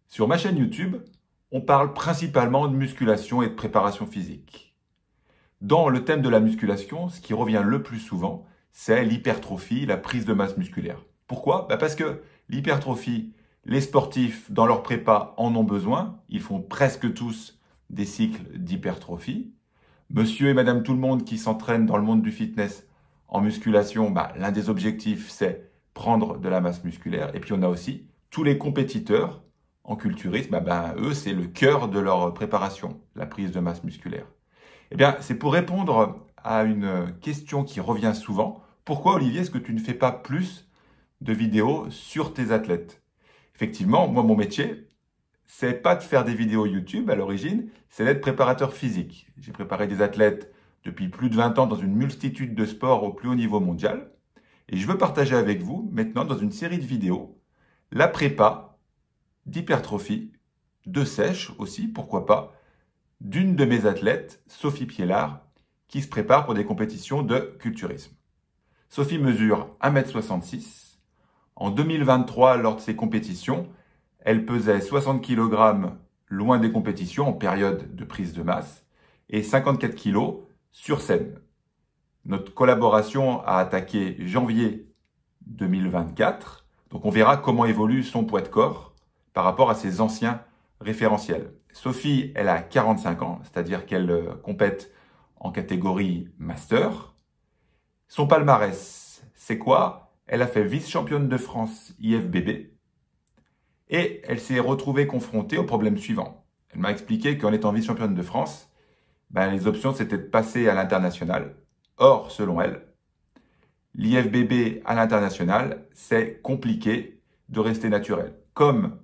Sur ma chaîne YouTube, on parle principalement de musculation et de préparation physique. Dans le thème de la musculation, ce qui revient le plus souvent, c'est l'hypertrophie, la prise de masse musculaire. Pourquoi? Parce que l'hypertrophie, les sportifs dans leur prépa en ont besoin. Ils font presque tous des cycles d'hypertrophie. Monsieur et madame tout le monde qui s'entraînent dans le monde du fitness en musculation, l'un des objectifs, c'est prendre de la masse musculaire. Et puis on a aussi tous les compétiteurs en culturisme, eux, c'est le cœur de leur préparation, la prise de masse musculaire. Eh bien, c'est pour répondre à une question qui revient souvent. Pourquoi, Olivier, est-ce que tu ne fais pas plus de vidéos sur tes athlètes? Effectivement, moi, mon métier, c'est pas de faire des vidéos YouTube à l'origine, c'est d'être préparateur physique. J'ai préparé des athlètes depuis plus de 20 ans dans une multitude de sports au plus haut niveau mondial. Et je veux partager avec vous, maintenant, dans une série de vidéos, la prépa d'hypertrophie, de sèche aussi, pourquoi pas, d'une de mes athlètes, Sophie Piellard, qui se prépare pour des compétitions de culturisme. Sophie mesure 1,66 m. En 2023, lors de ses compétitions, elle pesait 60 kg loin des compétitions en période de prise de masse et 54 kg sur scène. Notre collaboration a attaqué janvier 2024, donc on verra comment évolue son poids de corps par rapport à ses anciens référentiels. Sophie, elle a 45 ans, c'est-à-dire qu'elle compète en catégorie master. Son palmarès, c'est quoi? Elle a fait vice-championne de France IFBB et elle s'est retrouvée confrontée au problème suivant. Elle m'a expliqué qu'en étant vice-championne de France, les options c'était de passer à l'international. Or, selon elle, l'IFBB à l'international, c'est compliqué de rester naturel. Comme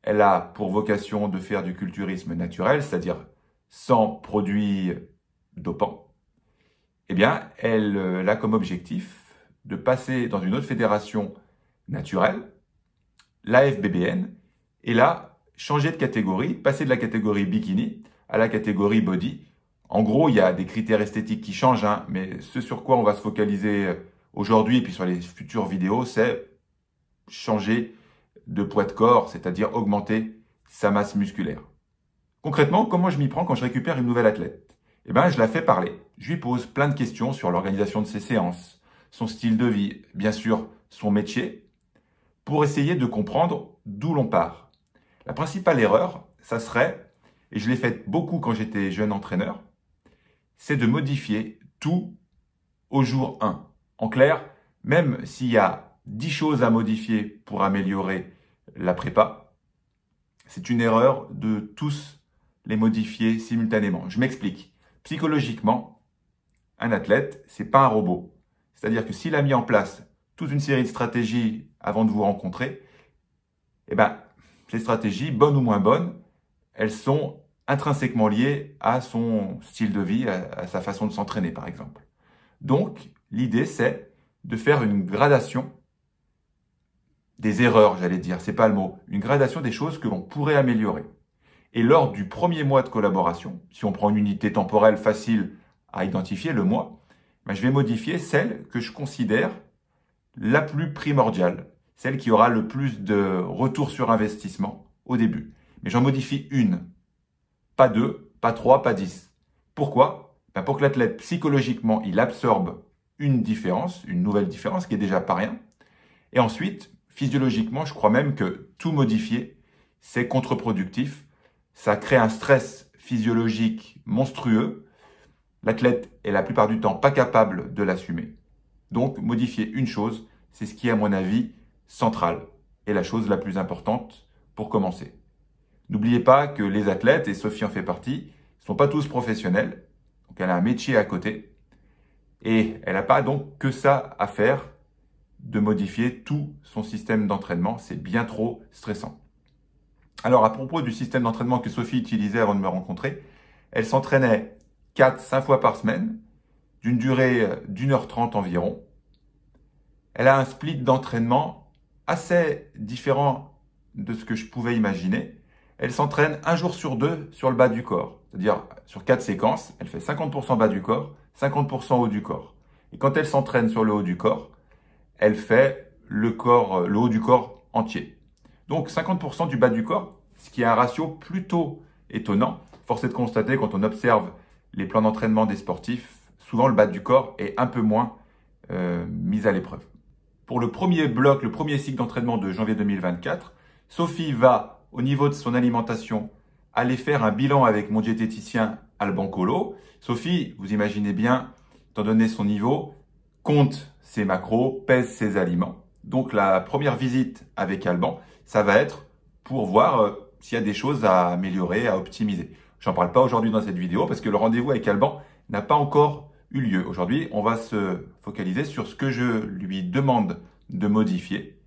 elle a pour vocation de faire du culturisme naturel, c'est-à-dire sans produits dopants, eh bien, elle a comme objectif de passer dans une autre fédération naturelle, l'AFBBN, et là, changer de catégorie, passer de la catégorie bikini à la catégorie body. En gros, il y a des critères esthétiques qui changent, mais ce sur quoi on va se focaliser aujourd'hui et puis sur les futures vidéos, c'est changer de poids de corps, c'est-à-dire augmenter sa masse musculaire. Concrètement, comment je m'y prends quand je récupère une nouvelle athlète? Eh bien, je la fais parler. Je lui pose plein de questions sur l'organisation de ses séances, son style de vie, bien sûr, son métier, pour essayer de comprendre d'où l'on part. La principale erreur, ça serait, et je l'ai faite beaucoup quand j'étais jeune entraîneur, c'est de modifier tout au jour 1. En clair, même s'il y a 10 choses à modifier pour améliorer la prépa, c'est une erreur de tous les modifier simultanément. Je m'explique. Psychologiquement, un athlète, c'est pas un robot. C'est-à-dire que s'il a mis en place toute une série de stratégies avant de vous rencontrer, ces stratégies, bonnes ou moins bonnes, elles sont intrinsèquement liées à son style de vie, à sa façon de s'entraîner, par exemple. Donc, l'idée, c'est de faire une gradation des erreurs, j'allais dire, c'est pas le mot, une gradation des choses que l'on pourrait améliorer. Et lors du premier mois de collaboration, si on prend une unité temporelle facile à identifier, le mois, je vais modifier celle que je considère la plus primordiale, celle qui aura le plus de retour sur investissement au début. Mais j'en modifie une, pas 2, pas 3, pas 10. Pourquoi? Pour que l'athlète, psychologiquement, il absorbe une différence, une nouvelle différence, qui est déjà pas rien. Et ensuite, physiologiquement, je crois même que tout modifier, c'est contre-productif. Ça crée un stress physiologique monstrueux. L'athlète est la plupart du temps pas capable de l'assumer. Donc, modifier une chose, c'est ce qui est à mon avis central et la chose la plus importante pour commencer. N'oubliez pas que les athlètes, et Sophie en fait partie, ne sont pas tous professionnels. Donc, elle a un métier à côté et elle n'a pas donc que ça à faire de modifier tout son système d'entraînement. C'est bien trop stressant. Alors, à propos du système d'entraînement que Sophie utilisait avant de me rencontrer, elle s'entraînait 4-5 fois par semaine, d'une durée d'1h30 environ. Elle a un split d'entraînement assez différent de ce que je pouvais imaginer. Elle s'entraîne un jour sur 2 sur le bas du corps. C'est-à-dire, sur 4 séquences, elle fait 50% bas du corps, 50% haut du corps. Et quand elle s'entraîne sur le haut du corps, elle fait le haut du corps entier. Donc 50% du bas du corps, ce qui est un ratio plutôt étonnant. Force est de constater, quand on observe les plans d'entraînement des sportifs, souvent le bas du corps est un peu moins mis à l'épreuve. Pour le premier bloc, le premier cycle d'entraînement de janvier 2024, Sophie va, au niveau de son alimentation, aller faire un bilan avec mon diététicien Alban Colo. Sophie, vous imaginez bien, étant donné son niveau, compte ses macros, pèse ses aliments. Donc la première visite avec Alban, ça va être pour voir s'il y a des choses à améliorer, à optimiser. J'en parle pas aujourd'hui dans cette vidéo parce que le rendez-vous avec Alban n'a pas encore eu lieu. Aujourd'hui, on va se focaliser sur ce que je lui demande de modifier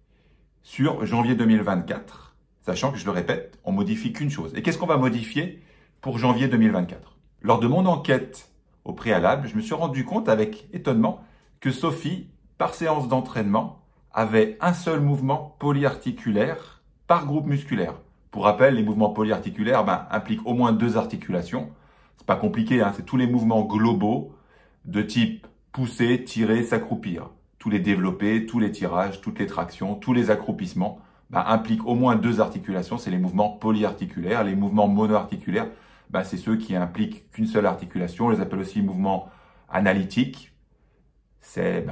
sur janvier 2024, sachant que, je le répète, on modifie qu'une chose. Et qu'est-ce qu'on va modifier pour janvier 2024? Lors de mon enquête au préalable, je me suis rendu compte avec étonnement que Sophie, par séance d'entraînement, avait un seul mouvement polyarticulaire par groupe musculaire. Pour rappel, les mouvements polyarticulaires impliquent au moins 2 articulations. C'est pas compliqué, hein, c'est tous les mouvements globaux de type pousser, tirer, s'accroupir. Tous les développés, tous les tirages, toutes les tractions, tous les accroupissements impliquent au moins 2 articulations. C'est les mouvements polyarticulaires. Les mouvements monoarticulaires, c'est ceux qui impliquent qu'une seule articulation. On les appelle aussi mouvements analytiques. C'est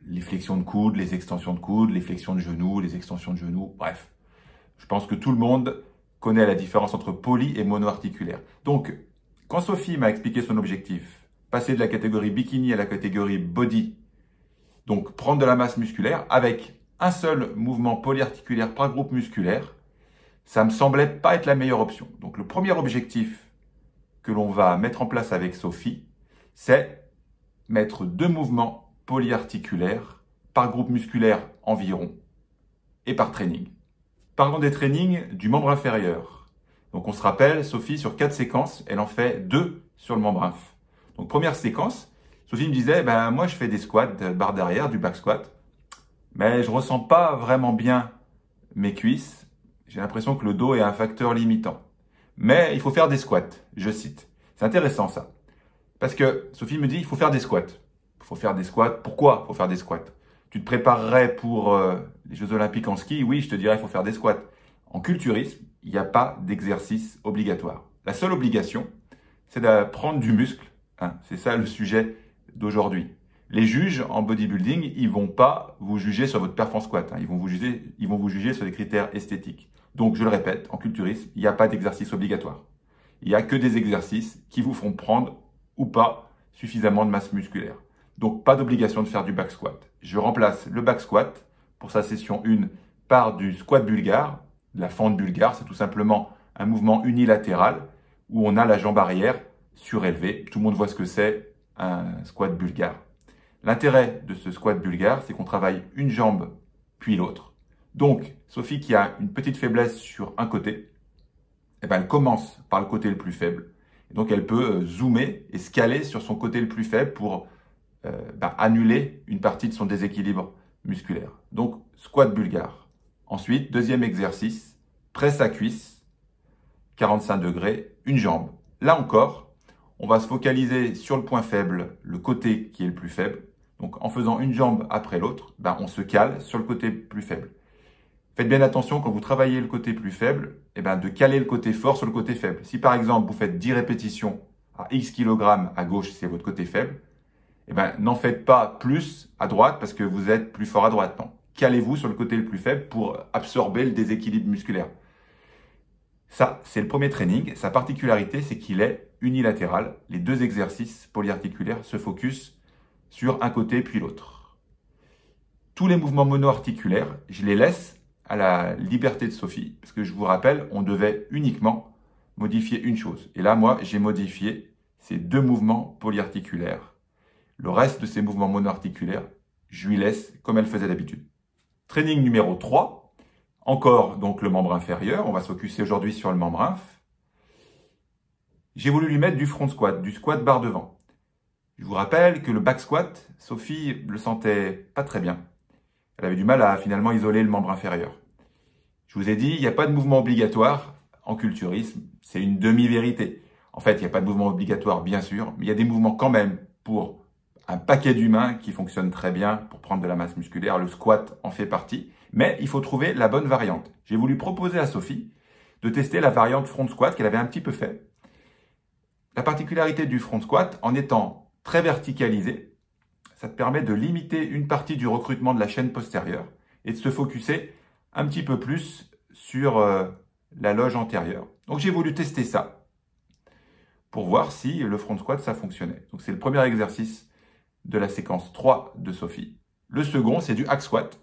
les flexions de coudes, les extensions de coudes, les flexions de genoux, les extensions de genoux, bref. Je pense que tout le monde connaît la différence entre poly et monoarticulaire. Donc, quand Sophie m'a expliqué son objectif, passer de la catégorie bikini à la catégorie body, donc prendre de la masse musculaire avec un seul mouvement polyarticulaire par groupe musculaire, ça me semblait pas être la meilleure option. Donc, le premier objectif que l'on va mettre en place avec Sophie, c'est mettre 2 mouvements polyarticulaires par groupe musculaire environ et par training. Parlons des trainings du membre inférieur. Donc on se rappelle, Sophie, sur 4 séquences, elle en fait 2 sur le membre inf. Donc première séquence, Sophie me disait, moi je fais des squats, barre d'arrière, du back squat, mais je ressens pas vraiment bien mes cuisses. J'ai l'impression que le dos est un facteur limitant. Mais il faut faire des squats, je cite. C'est intéressant ça. Parce que Sophie me dit, il faut faire des squats. Il faut faire des squats. Pourquoi il faut faire des squats? Tu te préparerais pour les Jeux Olympiques en ski? Oui, je te dirais, il faut faire des squats. En culturisme, il n'y a pas d'exercice obligatoire. La seule obligation, c'est de prendre du muscle. Hein. C'est ça le sujet d'aujourd'hui. Les juges en bodybuilding, ils vont pas vous juger sur votre perf en squat. Hein. Ils vont vous juger sur des critères esthétiques. Donc, je le répète, en culturisme, il n'y a pas d'exercice obligatoire. Il n'y a que des exercices qui vous feront prendre ou pas suffisamment de masse musculaire. Donc, pas d'obligation de faire du back squat. Je remplace le back squat pour sa session 1 par du squat bulgare. La fente bulgare, c'est tout simplement un mouvement unilatéral où on a la jambe arrière surélevée. Tout le monde voit ce que c'est un squat bulgare. L'intérêt de ce squat bulgare, c'est qu'on travaille une jambe puis l'autre. Donc, Sophie qui a une petite faiblesse sur un côté, elle commence par le côté le plus faible. Et donc, elle peut zoomer et scaler sur son côté le plus faible pour annuler une partie de son déséquilibre musculaire. Donc, squat bulgare. Ensuite, deuxième exercice, presse à cuisse, 45 degrés, une jambe. Là encore, on va se focaliser sur le point faible, le côté qui est le plus faible. Donc, en faisant une jambe après l'autre, on se cale sur le côté plus faible. Faites bien attention quand vous travaillez le côté plus faible, de caler le côté fort sur le côté faible. Si par exemple, vous faites 10 répétitions à X kilogrammes à gauche, c'est votre côté faible, n'en faites pas plus à droite parce que vous êtes plus fort à droite. Non. Calez-vous sur le côté le plus faible pour absorber le déséquilibre musculaire. Ça, c'est le premier training. Sa particularité, c'est qu'il est unilatéral. Les 2 exercices polyarticulaires se focus sur un côté puis l'autre. Tous les mouvements monoarticulaires, je les laisse à la liberté de Sophie. Parce que je vous rappelle, on devait uniquement modifier une chose. Et là, moi, j'ai modifié ces 2 mouvements polyarticulaires. Le reste de ces mouvements monoarticulaires, je lui laisse comme elle faisait d'habitude. Training numéro 3. Encore donc le membre inférieur. On va se focuser aujourd'hui sur le membre inf. J'ai voulu lui mettre du front squat, du squat barre devant. Je vous rappelle que le back squat, Sophie le sentait pas très bien. Elle avait du mal à finalement isoler le membre inférieur. Je vous ai dit, il n'y a pas de mouvement obligatoire en culturisme. C'est une demi-vérité. En fait, il n'y a pas de mouvement obligatoire, bien sûr, mais il y a des mouvements quand même pour un paquet d'humains qui fonctionnent très bien pour prendre de la masse musculaire. Le squat en fait partie. Mais il faut trouver la bonne variante. J'ai voulu proposer à Sophie de tester la variante front squat qu'elle avait un petit peu fait. La particularité du front squat, en étant très verticalisé, ça te permet de limiter une partie du recrutement de la chaîne postérieure et de se focuser un petit peu plus sur la loge antérieure. Donc j'ai voulu tester ça pour voir si le front squat ça fonctionnait. Donc c'est le premier exercice de la séquence 3 de Sophie. Le second, c'est du hack squat.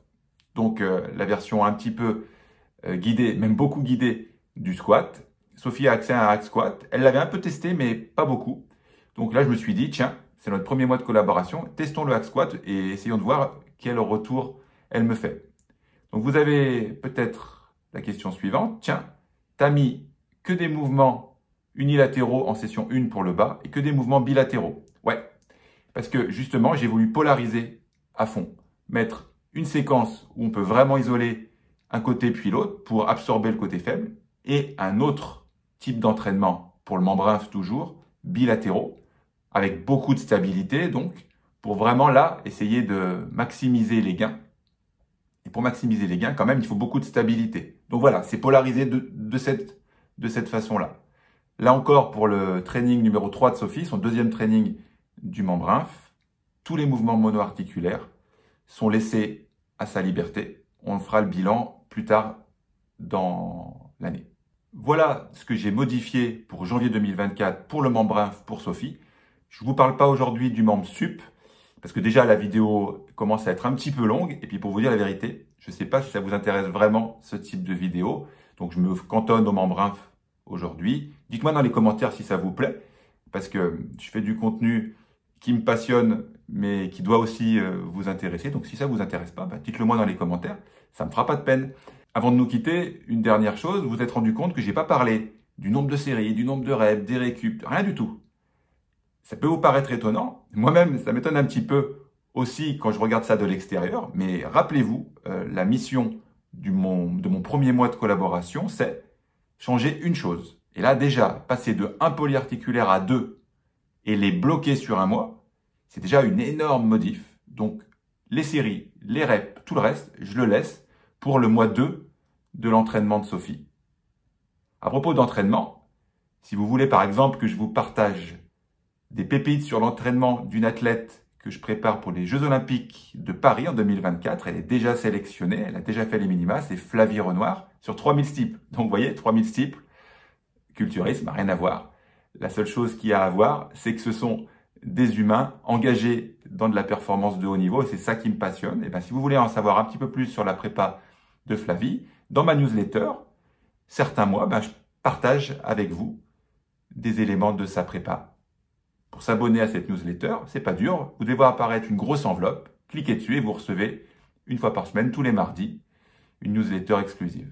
Donc la version un petit peu guidée, même beaucoup guidée du squat. Sophie a accès à un hack squat. Elle l'avait un peu testé, mais pas beaucoup. Donc là, je me suis dit, tiens, c'est notre premier mois de collaboration. Testons le hack squat et essayons de voir quel retour elle me fait. Donc vous avez peut-être la question suivante. Tiens, tu n'as mis que des mouvements unilatéraux en session 1 pour le bas et que des mouvements bilatéraux. Ouais, parce que justement, j'ai voulu polariser à fond. Mettre une séquence où on peut vraiment isoler un côté puis l'autre pour absorber le côté faible et un autre type d'entraînement pour le membre inf toujours, bilatéraux, avec beaucoup de stabilité donc, pour vraiment là, essayer de maximiser les gains. Et pour maximiser les gains, quand même, il faut beaucoup de stabilité. Donc voilà, c'est polarisé de cette façon-là. Là encore, pour le training numéro 3 de Sophie, son deuxième training du membre inf, tous les mouvements monoarticulaires sont laissés à sa liberté. On fera le bilan plus tard dans l'année. Voilà ce que j'ai modifié pour janvier 2024 pour le membre inf pour Sophie. Je ne vous parle pas aujourd'hui du membre sup, parce que déjà la vidéo commence à être un petit peu longue. Et puis pour vous dire la vérité, je ne sais pas si ça vous intéresse vraiment ce type de vidéo. Donc je me cantonne au membre inf aujourd'hui. Dites-moi dans les commentaires si ça vous plaît, parce que je fais du contenu qui me passionne, mais qui doit aussi vous intéresser. Donc si ça ne vous intéresse pas, dites-le moi dans les commentaires, ça ne me fera pas de peine. Avant de nous quitter, une dernière chose, vous vous êtes rendu compte que je n'ai pas parlé du nombre de séries, du nombre de reps, des récup, rien du tout. Ça peut vous paraître étonnant. Moi-même, ça m'étonne un petit peu aussi quand je regarde ça de l'extérieur. Mais rappelez-vous, la mission de mon premier mois de collaboration, c'est changer une chose. Et là, déjà, passer de 1 polyarticulaire à 2 et les bloquer sur un mois, c'est déjà une énorme modif. Donc, les séries, les reps, tout le reste, je le laisse pour le mois 2 de l'entraînement de Sophie. À propos d'entraînement, si vous voulez par exemple que je vous partage des pépites sur l'entraînement d'une athlète que je prépare pour les Jeux Olympiques de Paris en 2024, elle est déjà sélectionnée, elle a déjà fait les minima, c'est Flavie Renoir sur 3000 steeples. Donc vous voyez, 3000 steeples, culturisme, rien à voir. La seule chose qu'il y a à voir, c'est que ce sont des humains engagés dans de la performance de haut niveau et c'est ça qui me passionne. Et bien, si vous voulez en savoir un petit peu plus sur la prépa de Flavie, dans ma newsletter, certains mois, je partage avec vous des éléments de sa prépa. Pour s'abonner à cette newsletter, c'est pas dur. Vous devez voir apparaître une grosse enveloppe. Cliquez dessus et vous recevez une fois par semaine, tous les mardis, une newsletter exclusive.